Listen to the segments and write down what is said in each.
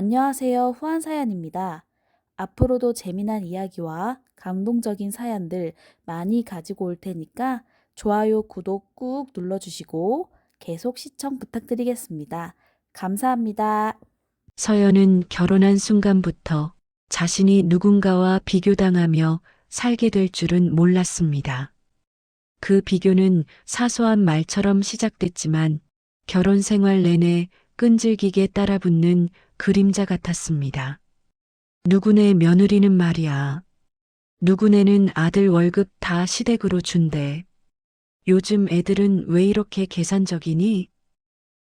안녕하세요. 후한사연입니다. 앞으로도 재미난 이야기와 감동적인 사연들 많이 가지고 올 테니까 좋아요, 구독 꾹 눌러주시고 계속 시청 부탁드리겠습니다. 감사합니다. 서연은 결혼한 순간부터 자신이 누군가와 비교당하며 살게 될 줄은 몰랐습니다. 그 비교는 사소한 말처럼 시작됐지만 결혼 생활 내내 끈질기게 따라붙는 그림자 같았습니다. 누구네 며느리는 말이야. 누구네는 아들 월급 다 시댁으로 준대. 요즘 애들은 왜 이렇게 계산적이니?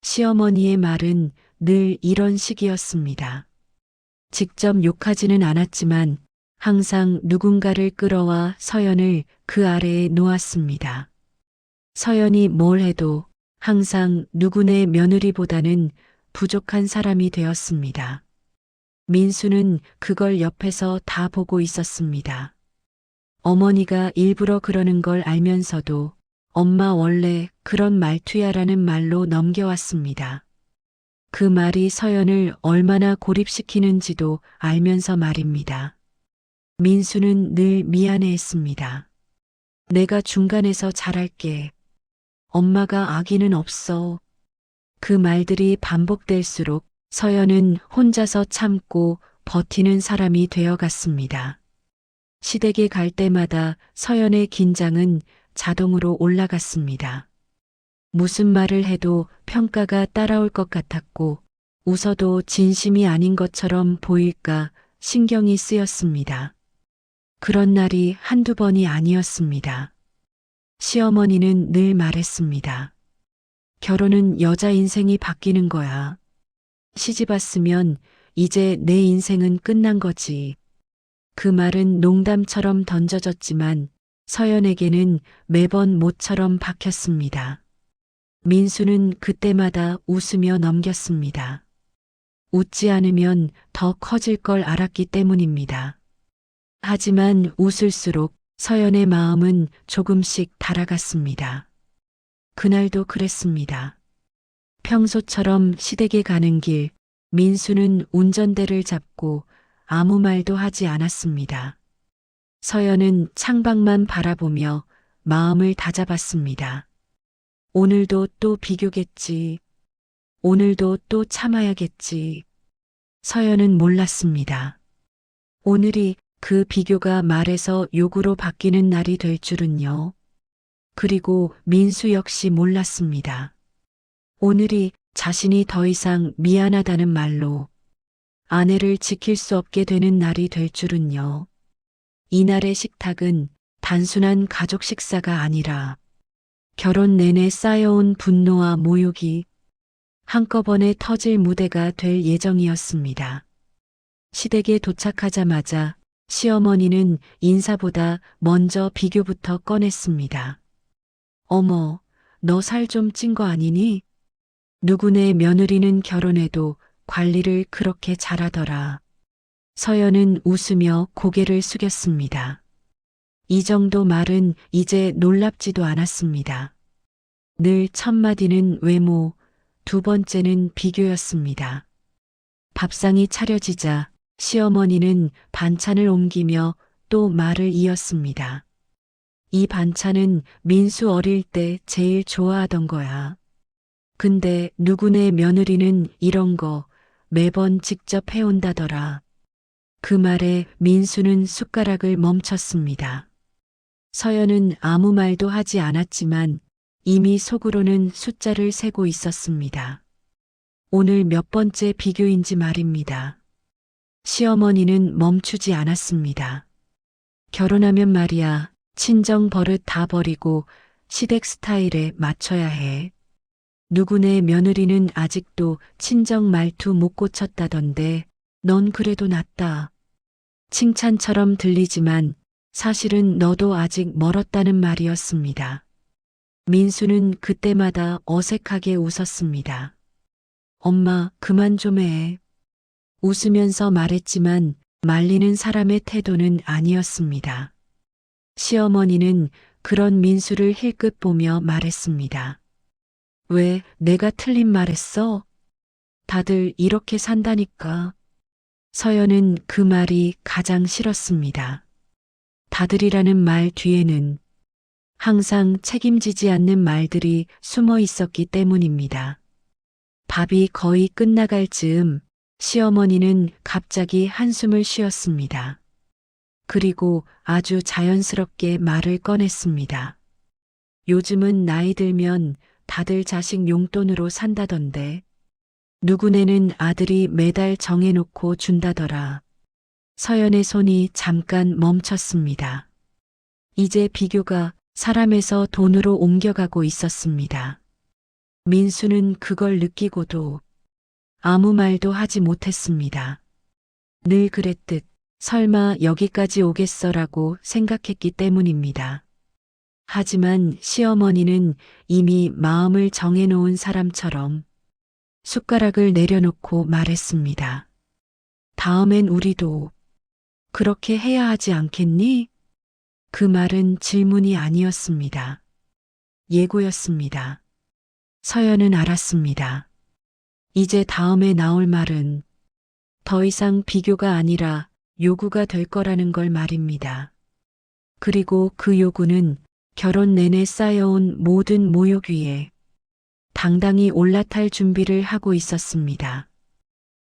시어머니의 말은 늘 이런 식이었습니다. 직접 욕하지는 않았지만 항상 누군가를 끌어와 서연을 그 아래에 놓았습니다. 서연이 뭘 해도 항상 누구네 며느리보다는 부족한 사람이 되었습니다. 민수는 그걸 옆에서 다 보고 있었습니다. 어머니가 일부러 그러는 걸 알면서도 엄마 원래 그런 말투야라는 말로 넘겨왔습니다. 그 말이 서연을 얼마나 고립시키는지도 알면서 말입니다. 민수는 늘 미안해했습니다. 내가 중간에서 잘할게. 엄마가 악의는 없어. 그 말들이 반복될수록 서연은 혼자서 참고 버티는 사람이 되어갔습니다. 시댁에 갈 때마다 서연의 긴장은 자동으로 올라갔습니다. 무슨 말을 해도 평가가 따라올 것 같았고 웃어도 진심이 아닌 것처럼 보일까 신경이 쓰였습니다. 그런 날이 한두 번이 아니었습니다. 시어머니는 늘 말했습니다. 결혼은 여자 인생이 바뀌는 거야. 시집 왔으면 이제 내 인생은 끝난 거지. 그 말은 농담처럼 던져졌지만 서연에게는 매번 못처럼 박혔습니다. 민수는 그때마다 웃으며 넘겼습니다. 웃지 않으면 더 커질 걸 알았기 때문입니다. 하지만 웃을수록 서연의 마음은 조금씩 달아갔습니다. 그날도 그랬습니다. 평소처럼 시댁에 가는 길, 민수는 운전대를 잡고 아무 말도 하지 않았습니다. 서연은 창밖만 바라보며 마음을 다잡았습니다. 오늘도 또 비교겠지. 오늘도 또 참아야겠지. 서연은 몰랐습니다. 오늘이 그 비교가 말에서 욕으로 바뀌는 날이 될 줄은요. 그리고 민수 역시 몰랐습니다. 오늘이 자신이 더 이상 미안하다는 말로 아내를 지킬 수 없게 되는 날이 될 줄은요. 이날의 식탁은 단순한 가족 식사가 아니라 결혼 내내 쌓여온 분노와 모욕이 한꺼번에 터질 무대가 될 예정이었습니다. 시댁에 도착하자마자 시어머니는 인사보다 먼저 비교부터 꺼냈습니다. 어머, 너 살 좀 찐 거 아니니? 누구네 며느리는 결혼해도 관리를 그렇게 잘하더라. 서연은 웃으며 고개를 숙였습니다. 이 정도 말은 이제 놀랍지도 않았습니다. 늘 첫 마디는 외모, 두 번째는 비교였습니다. 밥상이 차려지자 시어머니는 반찬을 옮기며 또 말을 이었습니다. 이 반찬은 민수 어릴 때 제일 좋아하던 거야. 근데 누구네 며느리는 이런 거 매번 직접 해온다더라. 그 말에 민수는 숟가락을 멈췄습니다. 서연은 아무 말도 하지 않았지만 이미 속으로는 숫자를 세고 있었습니다. 오늘 몇 번째 비교인지 말입니다. 시어머니는 멈추지 않았습니다. 결혼하면 말이야, 친정 버릇 다 버리고 시댁 스타일에 맞춰야 해. 누구네 며느리는 아직도 친정 말투 못 고쳤다던데 넌 그래도 낫다. 칭찬처럼 들리지만 사실은 너도 아직 멀었다는 말이었습니다. 민수는 그때마다 어색하게 웃었습니다. 엄마, 그만 좀 해. 웃으면서 말했지만 말리는 사람의 태도는 아니었습니다. 시어머니는 그런 민수를 힐끗 보며 말했습니다. 왜 내가 틀린 말했어? 다들 이렇게 산다니까. 서연은 그 말이 가장 싫었습니다. 다들이라는 말 뒤에는 항상 책임지지 않는 말들이 숨어 있었기 때문입니다. 밥이 거의 끝나갈 즈음 시어머니는 갑자기 한숨을 쉬었습니다. 그리고 아주 자연스럽게 말을 꺼냈습니다. 요즘은 나이 들면 다들 자식 용돈으로 산다던데 누구네는 아들이 매달 정해놓고 준다더라. 서연의 손이 잠깐 멈췄습니다. 이제 비교가 사람에서 돈으로 옮겨가고 있었습니다. 민수는 그걸 느끼고도 아무 말도 하지 못했습니다. 늘 그랬듯 설마 여기까지 오겠어라고 생각했기 때문입니다. 하지만 시어머니는 이미 마음을 정해놓은 사람처럼 숟가락을 내려놓고 말했습니다. 다음엔 우리도 그렇게 해야 하지 않겠니? 그 말은 질문이 아니었습니다. 예고였습니다. 서연은 알았습니다. 이제 다음에 나올 말은 더 이상 비교가 아니라 요구가 될 거라는 걸 말입니다. 그리고 그 요구는 결혼 내내 쌓여온 모든 모욕 위에 당당히 올라탈 준비를 하고 있었습니다.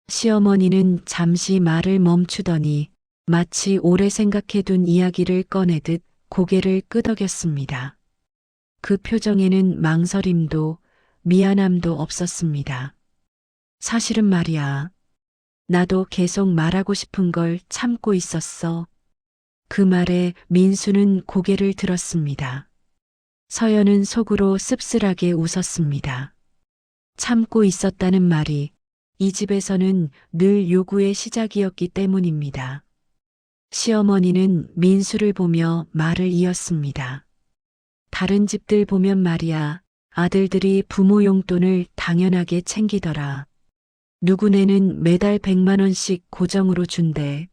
시어머니는 잠시 말을 멈추더니 마치 오래 생각해둔 이야기를 꺼내듯 고개를 끄덕였습니다. 그 표정에는 망설임도 미안함도 없었습니다. 사실은 말이야. 나도 계속 말하고 싶은 걸 참고 있었어. 그 말에 민수는 고개를 들었습니다. 서연은 속으로 씁쓸하게 웃었습니다. 참고 있었다는 말이 이 집에서는 늘 요구의 시작이었기 때문입니다. 시어머니는 민수를 보며 말을 이었습니다. 다른 집들 보면 말이야, 아들들이 부모 용돈을 당연하게 챙기더라. 누구네는 매달 100만 원씩 고정으로 준대.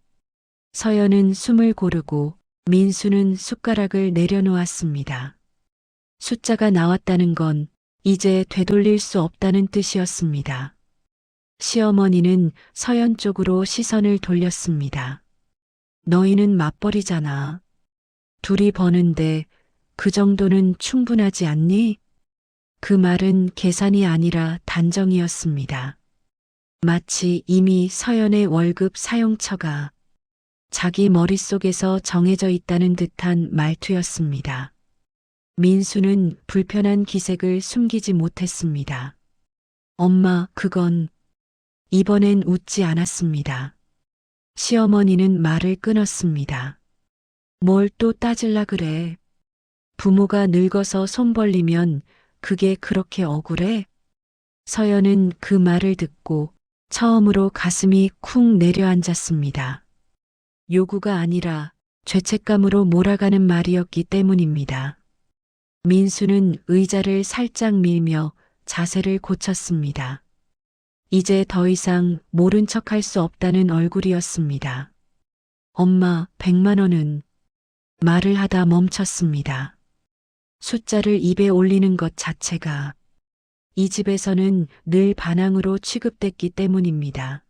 서연은 숨을 고르고 민수는 숟가락을 내려놓았습니다. 숫자가 나왔다는 건 이제 되돌릴 수 없다는 뜻이었습니다. 시어머니는 서연 쪽으로 시선을 돌렸습니다. 너희는 맞벌이잖아. 둘이 버는데 그 정도는 충분하지 않니? 그 말은 계산이 아니라 단정이었습니다. 마치 이미 서연의 월급 사용처가 자기 머릿속에서 정해져 있다는 듯한 말투였습니다. 민수는 불편한 기색을 숨기지 못했습니다. 엄마, 그건 이번엔 웃지 않았습니다. 시어머니는 말을 끊었습니다. 뭘 또 따질라 그래? 부모가 늙어서 손 벌리면 그게 그렇게 억울해? 서연은 그 말을 듣고 처음으로 가슴이 쿵 내려앉았습니다. 요구가 아니라 죄책감으로 몰아가는 말이었기 때문입니다. 민수는 의자를 살짝 밀며 자세를 고쳤습니다. 이제 더 이상 모른 척할 수 없다는 얼굴이었습니다. 엄마, 100만 원은 말을 하다 멈췄습니다. 숫자를 입에 올리는 것 자체가 이 집에서는 늘 반항으로 취급됐기 때문입니다.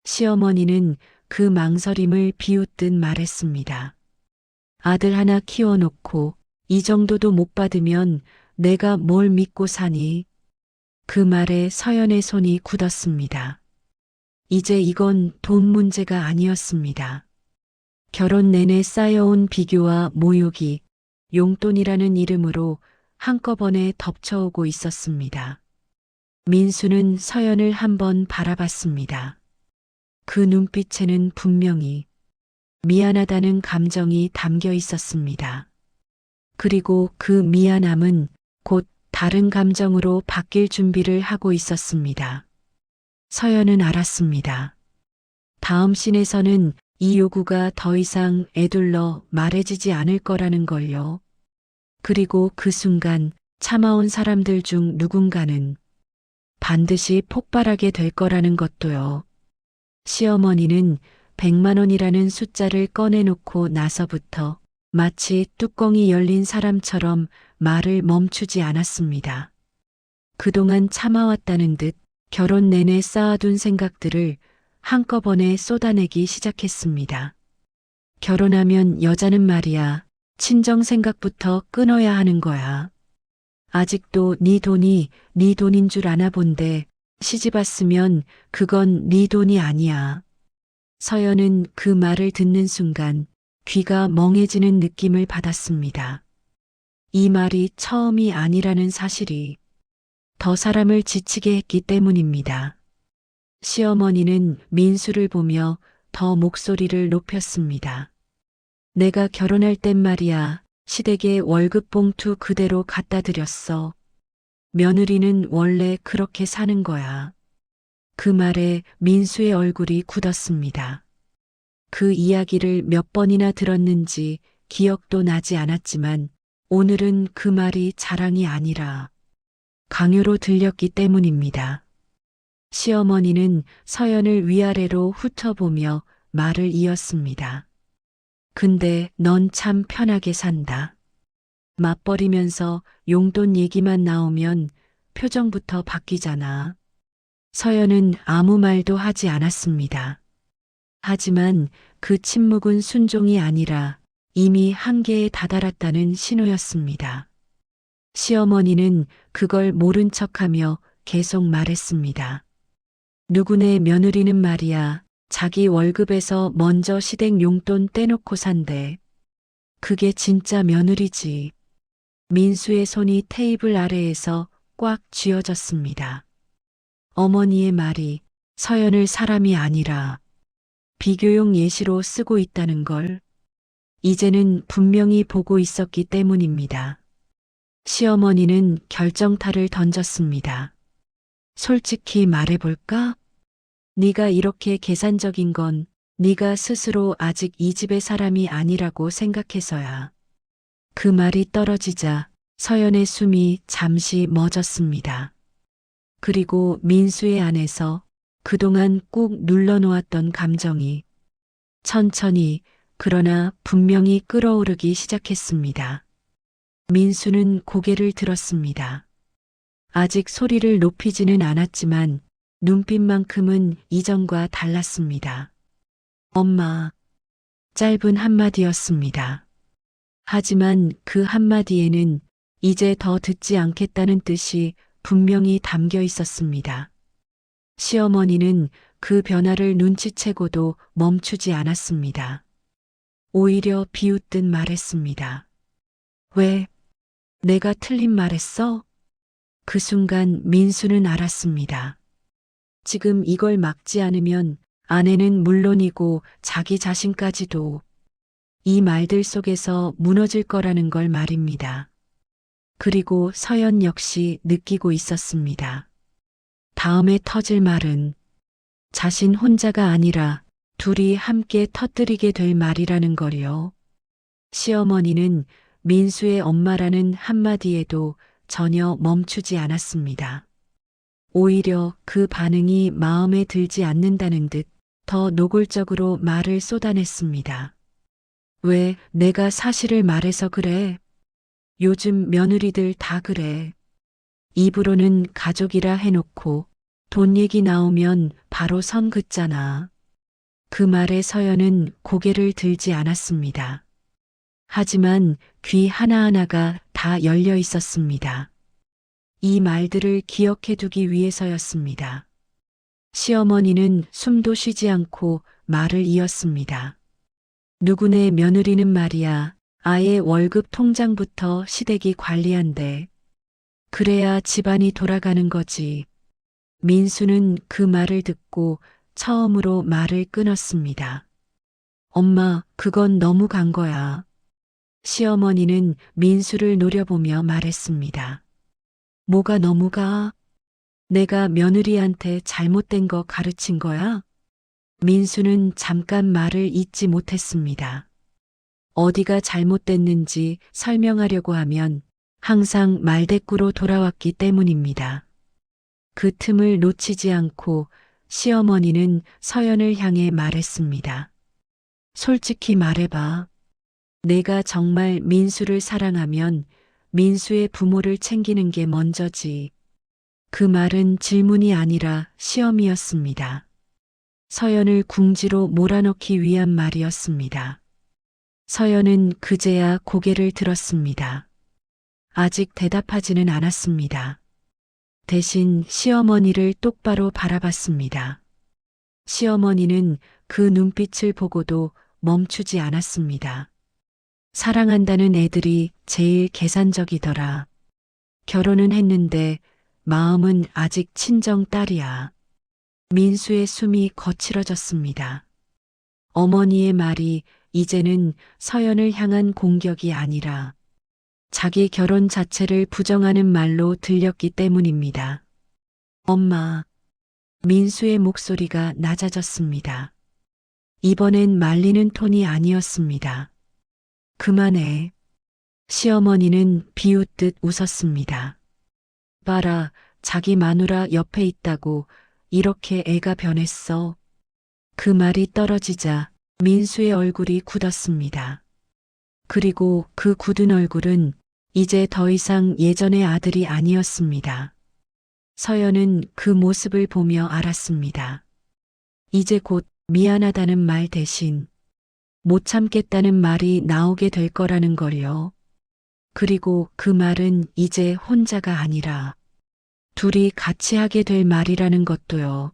시어머니는 그 망설임을 비웃듯 말했습니다. 아들 하나 키워놓고 이 정도도 못 받으면 내가 뭘 믿고 사니? 그 말에 서연의 손이 굳었습니다. 이제 이건 돈 문제가 아니었습니다. 결혼 내내 쌓여온 비교와 모욕이 용돈이라는 이름으로 한꺼번에 덮쳐오고 있었습니다. 민수는 서연을 한번 바라봤습니다. 그 눈빛에는 분명히 미안하다는 감정이 담겨 있었습니다. 그리고 그 미안함은 곧 다른 감정으로 바뀔 준비를 하고 있었습니다. 서연은 알았습니다. 다음 씬에서는 이 요구가 더 이상 애둘러 말해지지 않을 거라는 걸요. 그리고 그 순간 참아온 사람들 중 누군가는 반드시 폭발하게 될 거라는 것도요. 시어머니는 100만 원이라는 숫자를 꺼내놓고 나서부터 마치 뚜껑이 열린 사람처럼 말을 멈추지 않았습니다. 그동안 참아왔다는 듯 결혼 내내 쌓아둔 생각들을 한꺼번에 쏟아내기 시작했습니다. 결혼하면 여자는 말이야, 친정 생각부터 끊어야 하는 거야. 아직도 네 돈이 네 돈인 줄 아나 본데 시집 왔으면 그건 네 돈이 아니야. 서연은 그 말을 듣는 순간 귀가 멍해지는 느낌을 받았습니다. 이 말이 처음이 아니라는 사실이 더 사람을 지치게 했기 때문입니다. 시어머니는 민수를 보며 더 목소리를 높였습니다. 내가 결혼할 땐 말이야, 시댁에 월급 봉투 그대로 갖다 드렸어. 며느리는 원래 그렇게 사는 거야. 그 말에 민수의 얼굴이 굳었습니다. 그 이야기를 몇 번이나 들었는지 기억도 나지 않았지만 오늘은 그 말이 자랑이 아니라 강요로 들렸기 때문입니다. 시어머니는 서연을 위아래로 훑어보며 말을 이었습니다. 근데 넌 참 편하게 산다. 맞벌이면서 용돈 얘기만 나오면 표정부터 바뀌잖아. 서연은 아무 말도 하지 않았습니다. 하지만 그 침묵은 순종이 아니라 이미 한계에 다다랐다는 신호였습니다. 시어머니는 그걸 모른 척하며 계속 말했습니다. 누구네 며느리는 말이야, 자기 월급에서 먼저 시댁 용돈 떼놓고 산대. 그게 진짜 며느리지. 민수의 손이 테이블 아래에서 꽉 쥐어졌습니다. 어머니의 말이 서연을 사람이 아니라 비교용 예시로 쓰고 있다는 걸 이제는 분명히 보고 있었기 때문입니다. 시어머니는 결정타를 던졌습니다. 솔직히 말해볼까? 네가 이렇게 계산적인 건 네가 스스로 아직 이 집의 사람이 아니라고 생각해서야. 그 말이 떨어지자 서연의 숨이 잠시 멎었습니다. 그리고 민수의 안에서 그동안 꾹 눌러놓았던 감정이 천천히 그러나 분명히 끓어오르기 시작했습니다. 민수는 고개를 들었습니다. 아직 소리를 높이지는 않았지만 눈빛만큼은 이전과 달랐습니다. 엄마. 짧은 한마디였습니다. 하지만 그 한마디에는 이제 더 듣지 않겠다는 뜻이 분명히 담겨 있었습니다. 시어머니는 그 변화를 눈치채고도 멈추지 않았습니다. 오히려 비웃듯 말했습니다. 왜? 내가 틀린 말했어? 그 순간 민수는 알았습니다. 지금 이걸 막지 않으면 아내는 물론이고 자기 자신까지도 이 말들 속에서 무너질 거라는 걸 말입니다. 그리고 서연 역시 느끼고 있었습니다. 다음에 터질 말은 자신 혼자가 아니라 둘이 함께 터뜨리게 될 말이라는 걸요. 시어머니는 민수의 엄마라는 한마디에도 전혀 멈추지 않았습니다. 오히려 그 반응이 마음에 들지 않는다는 듯 더 노골적으로 말을 쏟아냈습니다. 왜 내가 사실을 말해서 그래? 요즘 며느리들 다 그래. 입으로는 가족이라 해놓고 돈 얘기 나오면 바로 선 긋잖아. 그 말에 서연은 고개를 들지 않았습니다. 하지만 귀 하나하나가 다 열려 있었습니다. 이 말들을 기억해 두기 위해서였습니다. 시어머니는 숨도 쉬지 않고 말을 이었습니다. 누구네 며느리는 말이야, 아예 월급 통장부터 시댁이 관리한대. 그래야 집안이 돌아가는 거지. 민수는 그 말을 듣고 처음으로 말을 끊었습니다. 엄마, 그건 너무 간 거야. 시어머니는 민수를 노려보며 말했습니다. 뭐가 너무 가? 내가 며느리한테 잘못된 거 가르친 거야? 민수는 잠깐 말을 잇지 못했습니다. 어디가 잘못됐는지 설명하려고 하면 항상 말대꾸로 돌아왔기 때문입니다. 그 틈을 놓치지 않고 시어머니는 서연을 향해 말했습니다. 솔직히 말해봐. 내가 정말 민수를 사랑하면 민수의 부모를 챙기는 게 먼저지. 그 말은 질문이 아니라 시험이었습니다. 서연을 궁지로 몰아넣기 위한 말이었습니다. 서연은 그제야 고개를 들었습니다. 아직 대답하지는 않았습니다. 대신 시어머니를 똑바로 바라봤습니다. 시어머니는 그 눈빛을 보고도 멈추지 않았습니다. 사랑한다는 애들이 제일 계산적이더라. 결혼은 했는데 마음은 아직 친정 딸이야. 민수의 숨이 거칠어졌습니다. 어머니의 말이 이제는 서연을 향한 공격이 아니라 자기 결혼 자체를 부정하는 말로 들렸기 때문입니다. 엄마, 민수의 목소리가 낮아졌습니다. 이번엔 말리는 톤이 아니었습니다. 그만해. 시어머니는 비웃듯 웃었습니다. 봐라, 자기 마누라 옆에 있다고 이렇게 애가 변했어. 그 말이 떨어지자 민수의 얼굴이 굳었습니다. 그리고 그 굳은 얼굴은 이제 더 이상 예전의 아들이 아니었습니다. 서연은 그 모습을 보며 알았습니다. 이제 곧 미안하다는 말 대신 못 참겠다는 말이 나오게 될 거라는 걸요. 그리고 그 말은 이제 혼자가 아니라 둘이 같이 하게 될 말이라는 것도요.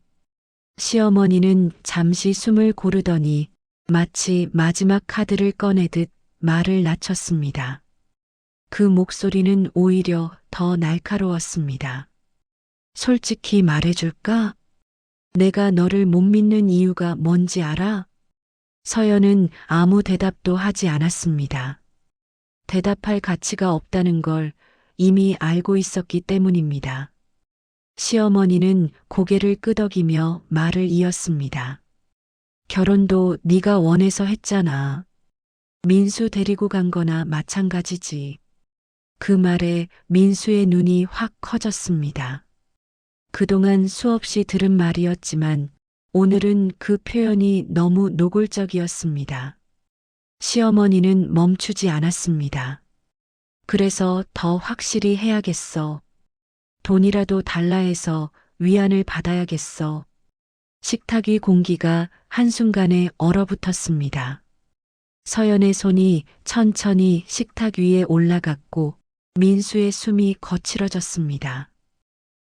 시어머니는 잠시 숨을 고르더니 마치 마지막 카드를 꺼내듯 말을 낮췄습니다. 그 목소리는 오히려 더 날카로웠습니다. 솔직히 말해줄까? 내가 너를 못 믿는 이유가 뭔지 알아? 서연은 아무 대답도 하지 않았습니다. 대답할 가치가 없다는 걸 이미 알고 있었기 때문입니다. 시어머니는 고개를 끄덕이며 말을 이었습니다. 결혼도 네가 원해서 했잖아. 민수 데리고 간 거나 마찬가지지. 그 말에 민수의 눈이 확 커졌습니다. 그동안 수없이 들은 말이었지만 오늘은 그 표현이 너무 노골적이었습니다. 시어머니는 멈추지 않았습니다. 그래서 더 확실히 해야겠어. 돈이라도 달라 해서 위안을 받아야겠어. 식탁 위 공기가 한순간에 얼어붙었습니다. 서연의 손이 천천히 식탁 위에 올라갔고 민수의 숨이 거칠어졌습니다.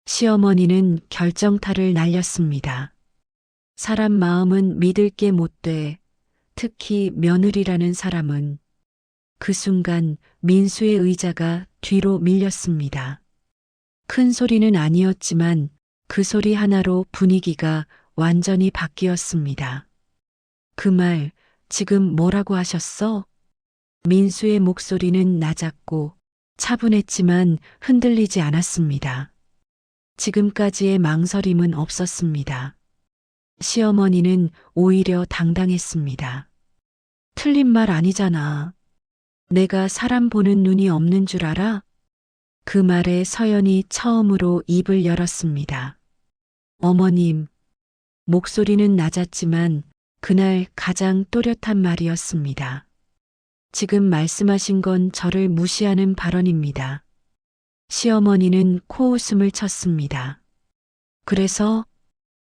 시어머니는 결정타를 날렸습니다. 사람 마음은 믿을 게 못 돼. 특히 며느리라는 사람은. 그 순간 민수의 의자가 뒤로 밀렸습니다. 큰 소리는 아니었지만 그 소리 하나로 분위기가 완전히 바뀌었습니다. 그 말, 지금 뭐라고 하셨어? 민수의 목소리는 낮았고 차분했지만 흔들리지 않았습니다. 지금까지의 망설임은 없었습니다. 시어머니는 오히려 당당했습니다. 틀린 말 아니잖아. 내가 사람 보는 눈이 없는 줄 알아? 그 말에 서연이 처음으로 입을 열었습니다. 어머님, 목소리는 낮았지만 그날 가장 또렷한 말이었습니다. 지금 말씀하신 건 저를 무시하는 발언입니다. 시어머니는 코웃음을 쳤습니다. 그래서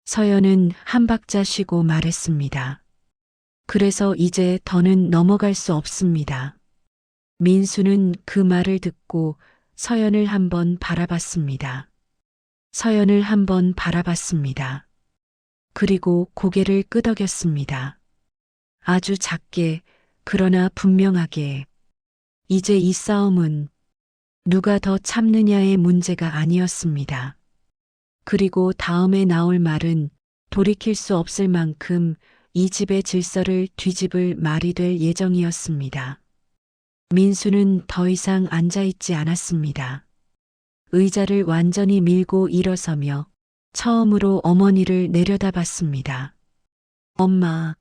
서연은 한 박자 쉬고 말했습니다. 그래서 이제 더는 넘어갈 수 없습니다. 민수는 그 말을 듣고 서연을 한번 바라봤습니다. 서연을 한번 바라봤습니다. 그리고 고개를 끄덕였습니다. 아주 작게, 그러나 분명하게. 이제 이 싸움은 누가 더 참느냐의 문제가 아니었습니다. 그리고 다음에 나올 말은 돌이킬 수 없을 만큼 이 집의 질서를 뒤집을 말이 될 예정이었습니다. 민수는 더 이상 앉아있지 않았습니다. 의자를 완전히 밀고 일어서며 처음으로 어머니를 내려다봤습니다. 엄마,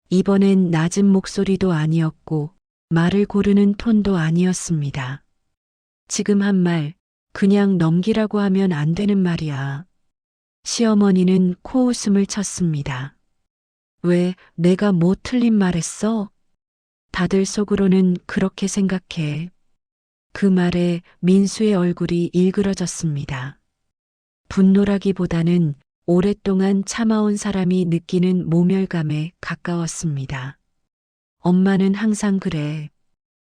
이번엔 낮은 목소리도 아니었고 말을 고르는 톤도 아니었습니다. 지금 한 말, 그냥 넘기라고 하면 안 되는 말이야. 시어머니는 코웃음을 쳤습니다. 왜 내가 뭐 틀린 말했어? 다들 속으로는 그렇게 생각해. 그 말에 민수의 얼굴이 일그러졌습니다. 분노라기보다는 오랫동안 참아온 사람이 느끼는 모멸감에 가까웠습니다. 엄마는 항상 그래.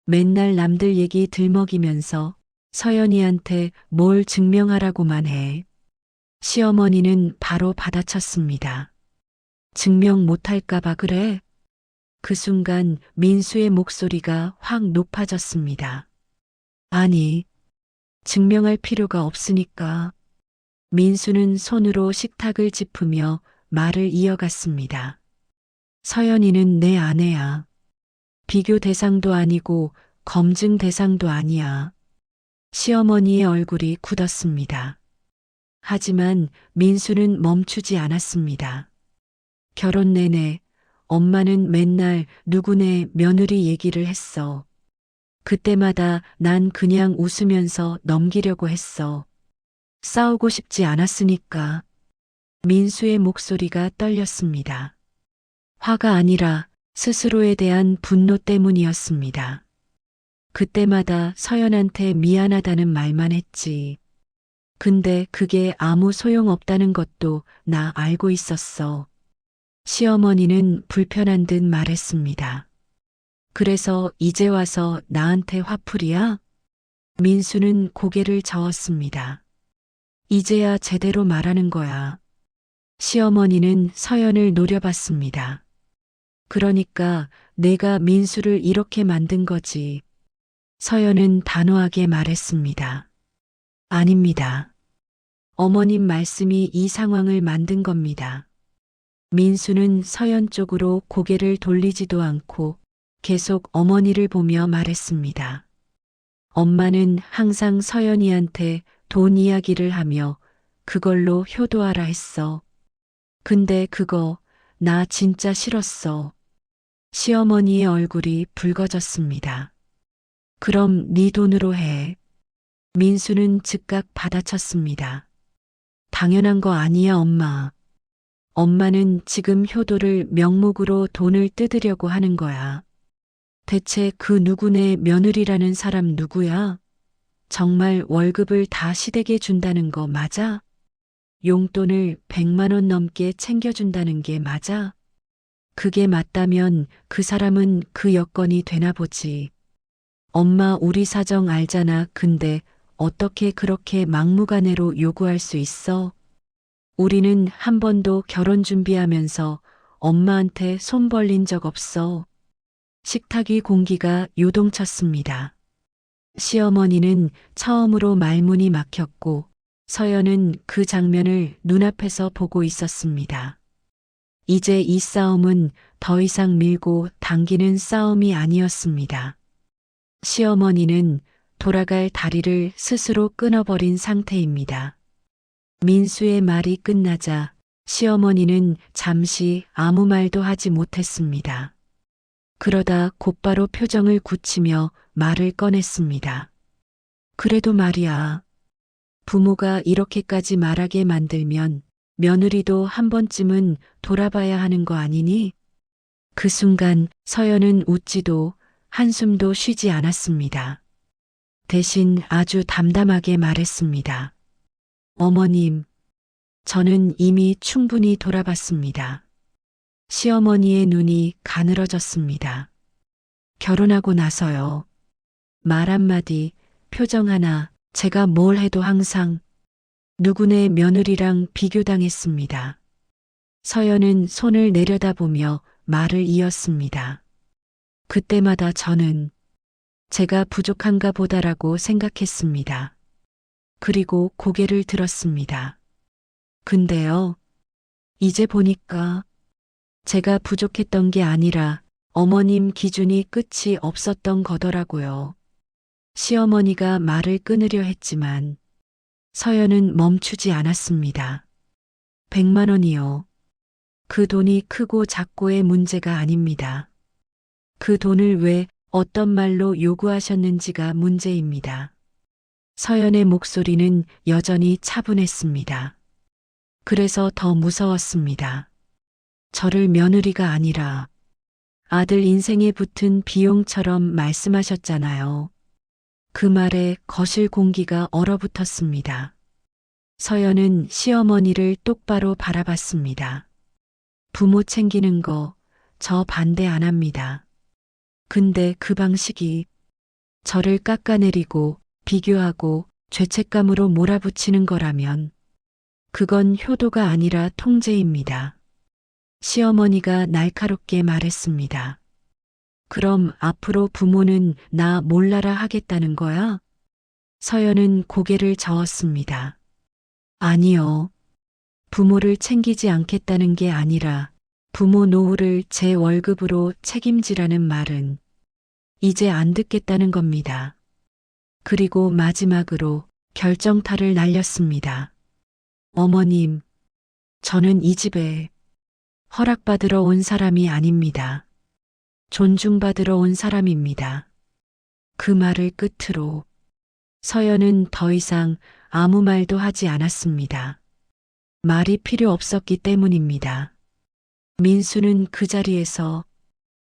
맨날 남들 얘기 들먹이면서 서연이한테 뭘 증명하라고만 해. 시어머니는 바로 받아쳤습니다. 증명 못할까봐 그래? 그 순간 민수의 목소리가 확 높아졌습니다. 아니, 증명할 필요가 없으니까. 민수는 손으로 식탁을 짚으며 말을 이어갔습니다. 서연이는 내 아내야. 비교 대상도 아니고 검증 대상도 아니야. 시어머니의 얼굴이 굳었습니다. 하지만 민수는 멈추지 않았습니다. 결혼 내내 엄마는 맨날 누구네 며느리 얘기를 했어. 그때마다 난 그냥 웃으면서 넘기려고 했어. 싸우고 싶지 않았으니까. 민수의 목소리가 떨렸습니다. 화가 아니라 스스로에 대한 분노 때문이었습니다. 그때마다 서연한테 미안하다는 말만 했지. 근데 그게 아무 소용없다는 것도 나 알고 있었어. 시어머니는 불편한 듯 말했습니다. 그래서 이제 와서 나한테 화풀이야? 민수는 고개를 저었습니다. 이제야 제대로 말하는 거야. 시어머니는 서연을 노려봤습니다. 그러니까 내가 민수를 이렇게 만든 거지. 서연은 단호하게 말했습니다. 아닙니다. 어머님 말씀이 이 상황을 만든 겁니다. 민수는 서연 쪽으로 고개를 돌리지도 않고 계속 어머니를 보며 말했습니다. 엄마는 항상 서연이한테 돈 이야기를 하며 그걸로 효도하라 했어. 근데 그거 나 진짜 싫었어. 시어머니의 얼굴이 붉어졌습니다. 그럼 네 돈으로 해. 민수는 즉각 받아쳤습니다. 당연한 거 아니야, 엄마. 엄마는 지금 효도를 명목으로 돈을 뜯으려고 하는 거야. 대체 그 누구네 며느리라는 사람 누구야? 정말 월급을 다 시댁에 준다는 거 맞아? 용돈을 100만 원 넘게 챙겨준다는 게 맞아? 그게 맞다면 그 사람은 그 여건이 되나 보지. 엄마 우리 사정 알잖아. 근데 어떻게 그렇게 막무가내로 요구할 수 있어? 우리는 한 번도 결혼 준비하면서 엄마한테 손 벌린 적 없어. 식탁 위 공기가 요동쳤습니다. 시어머니는 처음으로 말문이 막혔고 서연은 그 장면을 눈앞에서 보고 있었습니다. 이제 이 싸움은 더 이상 밀고 당기는 싸움이 아니었습니다. 시어머니는 돌아갈 다리를 스스로 끊어버린 상태입니다. 민수의 말이 끝나자 시어머니는 잠시 아무 말도 하지 못했습니다. 그러다 곧바로 표정을 굳히며 말을 꺼냈습니다. 그래도 말이야. 부모가 이렇게까지 말하게 만들면 며느리도 한 번쯤은 돌아봐야 하는 거 아니니? 그 순간 서연은 웃지도 한숨도 쉬지 않았습니다. 대신 아주 담담하게 말했습니다. 어머님, 저는 이미 충분히 돌아봤습니다. 시어머니의 눈이 가늘어졌습니다. 결혼하고 나서요. 말 한마디, 표정 하나, 제가 뭘 해도 항상 누구네 며느리랑 비교당했습니다. 서연은 손을 내려다보며 말을 이었습니다. 그때마다 저는 제가 부족한가 보다라고 생각했습니다. 그리고 고개를 들었습니다. 근데요, 이제 보니까 제가 부족했던 게 아니라 어머님 기준이 끝이 없었던 거더라고요. 시어머니가 말을 끊으려 했지만 서연은 멈추지 않았습니다. 100만 원이요. 그 돈이 크고 작고의 문제가 아닙니다. 그 돈을 왜 어떤 말로 요구하셨는지가 문제입니다. 서연의 목소리는 여전히 차분했습니다. 그래서 더 무서웠습니다. 저를 며느리가 아니라 아들 인생에 붙은 비용처럼 말씀하셨잖아요. 그 말에 거실 공기가 얼어붙었습니다. 서연은 시어머니를 똑바로 바라봤습니다. 부모 챙기는 거 저 반대 안 합니다. 근데 그 방식이 저를 깎아내리고 비교하고 죄책감으로 몰아붙이는 거라면 그건 효도가 아니라 통제입니다. 시어머니가 날카롭게 말했습니다. 그럼 앞으로 부모는 나 몰라라 하겠다는 거야? 서연은 고개를 저었습니다. 아니요. 부모를 챙기지 않겠다는 게 아니라 부모 노후를 제 월급으로 책임지라는 말은 이제 안 듣겠다는 겁니다. 그리고 마지막으로 결정타를 날렸습니다. 어머님, 저는 이 집에 허락받으러 온 사람이 아닙니다. 존중받으러 온 사람입니다. 그 말을 끝으로 서연은 더 이상 아무 말도 하지 않았습니다. 말이 필요 없었기 때문입니다. 민수는 그 자리에서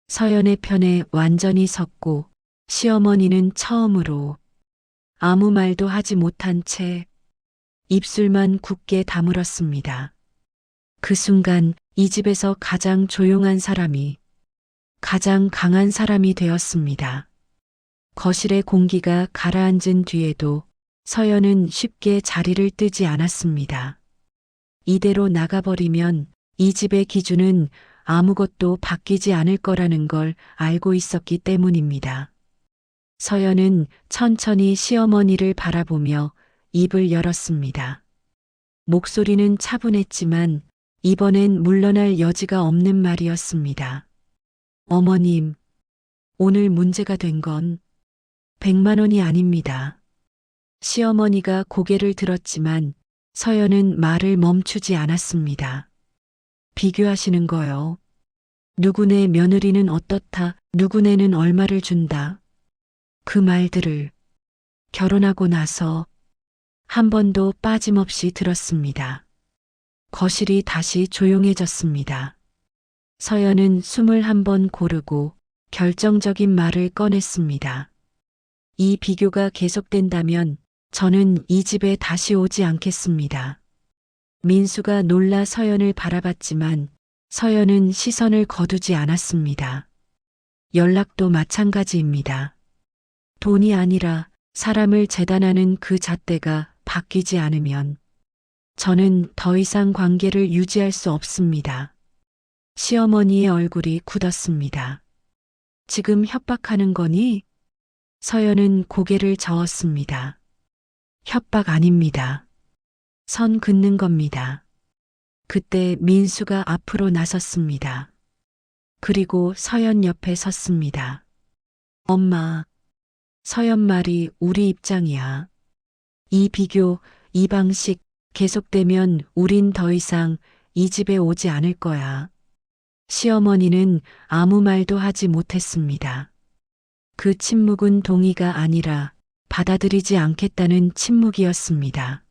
서연의 편에 완전히 섰고 시어머니는 처음으로 아무 말도 하지 못한 채 입술만 굳게 다물었습니다. 그 순간 이 집에서 가장 조용한 사람이 가장 강한 사람이 되었습니다. 거실의 공기가 가라앉은 뒤에도 서연은 쉽게 자리를 뜨지 않았습니다. 이대로 나가버리면 이 집의 기준은 아무것도 바뀌지 않을 거라는 걸 알고 있었기 때문입니다. 서연은 천천히 시어머니를 바라보며 입을 열었습니다. 목소리는 차분했지만 이번엔 물러날 여지가 없는 말이었습니다. 어머님, 오늘 문제가 된 건 100만 원이 아닙니다. 시어머니가 고개를 들었지만 서연은 말을 멈추지 않았습니다. 비교하시는 거요. 누구네 며느리는 어떻다, 누구네는 얼마를 준다. 그 말들을 결혼하고 나서 한 번도 빠짐없이 들었습니다. 거실이 다시 조용해졌습니다. 서연은 숨을 한 번 고르고 결정적인 말을 꺼냈습니다. 이 비교가 계속된다면 저는 이 집에 다시 오지 않겠습니다. 민수가 놀라 서연을 바라봤지만 서연은 시선을 거두지 않았습니다. 연락도 마찬가지입니다. 돈이 아니라 사람을 재단하는 그 잣대가 바뀌지 않으면 저는 더 이상 관계를 유지할 수 없습니다. 시어머니의 얼굴이 굳었습니다. 지금 협박하는 거니? 서연은 고개를 저었습니다. 협박 아닙니다. 선 긋는 겁니다. 그때 민수가 앞으로 나섰습니다. 그리고 서연 옆에 섰습니다. 엄마, 서연 말이 우리 입장이야. 이 비교, 이 방식 계속되면 우린 더 이상 이 집에 오지 않을 거야. 시어머니는 아무 말도 하지 못했습니다. 그 침묵은 동의가 아니라 받아들이지 않겠다는 침묵이었습니다.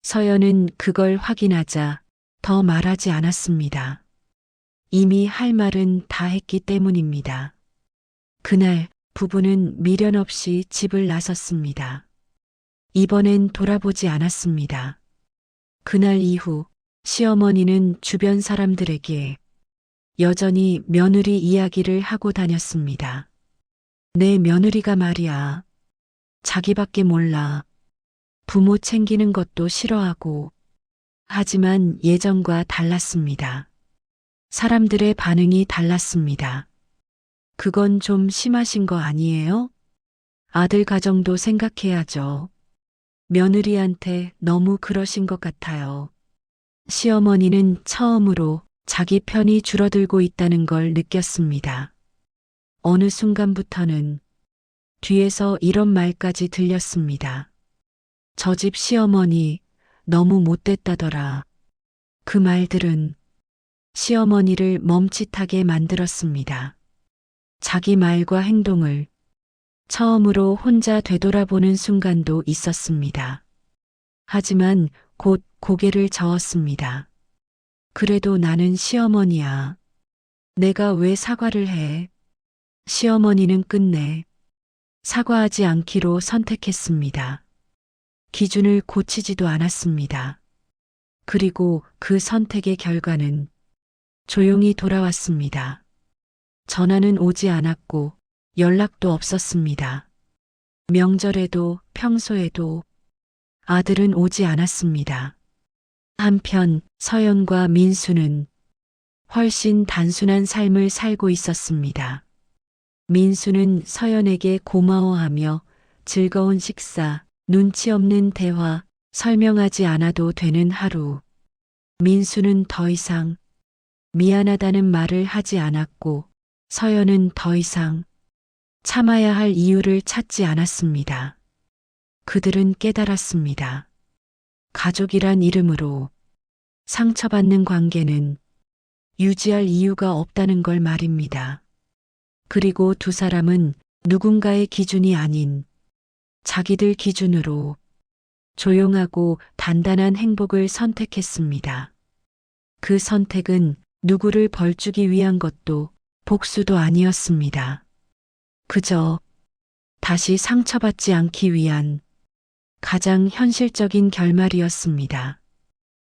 서연은 그걸 확인하자 더 말하지 않았습니다. 이미 할 말은 다 했기 때문입니다. 그날 부부는 미련 없이 집을 나섰습니다. 이번엔 돌아보지 않았습니다. 그날 이후 시어머니는 주변 사람들에게 여전히 며느리 이야기를 하고 다녔습니다. 내 며느리가 말이야. 자기밖에 몰라. 부모 챙기는 것도 싫어하고. 하지만 예전과 달랐습니다. 사람들의 반응이 달랐습니다. 그건 좀 심하신 거 아니에요? 아들 가정도 생각해야죠. 며느리한테 너무 그러신 것 같아요. 시어머니는 처음으로 자기 편이 줄어들고 있다는 걸 느꼈습니다. 어느 순간부터는 뒤에서 이런 말까지 들렸습니다. 저 집 시어머니 너무 못됐다더라. 그 말들은 시어머니를 멈칫하게 만들었습니다. 자기 말과 행동을 처음으로 혼자 되돌아보는 순간도 있었습니다. 하지만 곧 고개를 저었습니다. 그래도 나는 시어머니야. 내가 왜 사과를 해? 시어머니는 끝내 사과하지 않기로 선택했습니다. 기준을 고치지도 않았습니다. 그리고 그 선택의 결과는 조용히 돌아왔습니다. 전화는 오지 않았고 연락도 없었습니다. 명절에도 평소에도 아들은 오지 않았습니다. 한편 서연과 민수는 훨씬 단순한 삶을 살고 있었습니다. 민수는 서연에게 고마워하며 즐거운 식사, 눈치 없는 대화, 설명하지 않아도 되는 하루. 민수는 더 이상 미안하다는 말을 하지 않았고 서연은 더 이상 참아야 할 이유를 찾지 않았습니다. 그들은 깨달았습니다. 가족이란 이름으로 상처받는 관계는 유지할 이유가 없다는 걸 말입니다. 그리고 두 사람은 누군가의 기준이 아닌 자기들 기준으로 조용하고 단단한 행복을 선택했습니다. 그 선택은 누구를 벌주기 위한 것도 복수도 아니었습니다. 그저 다시 상처받지 않기 위한 가장 현실적인 결말이었습니다.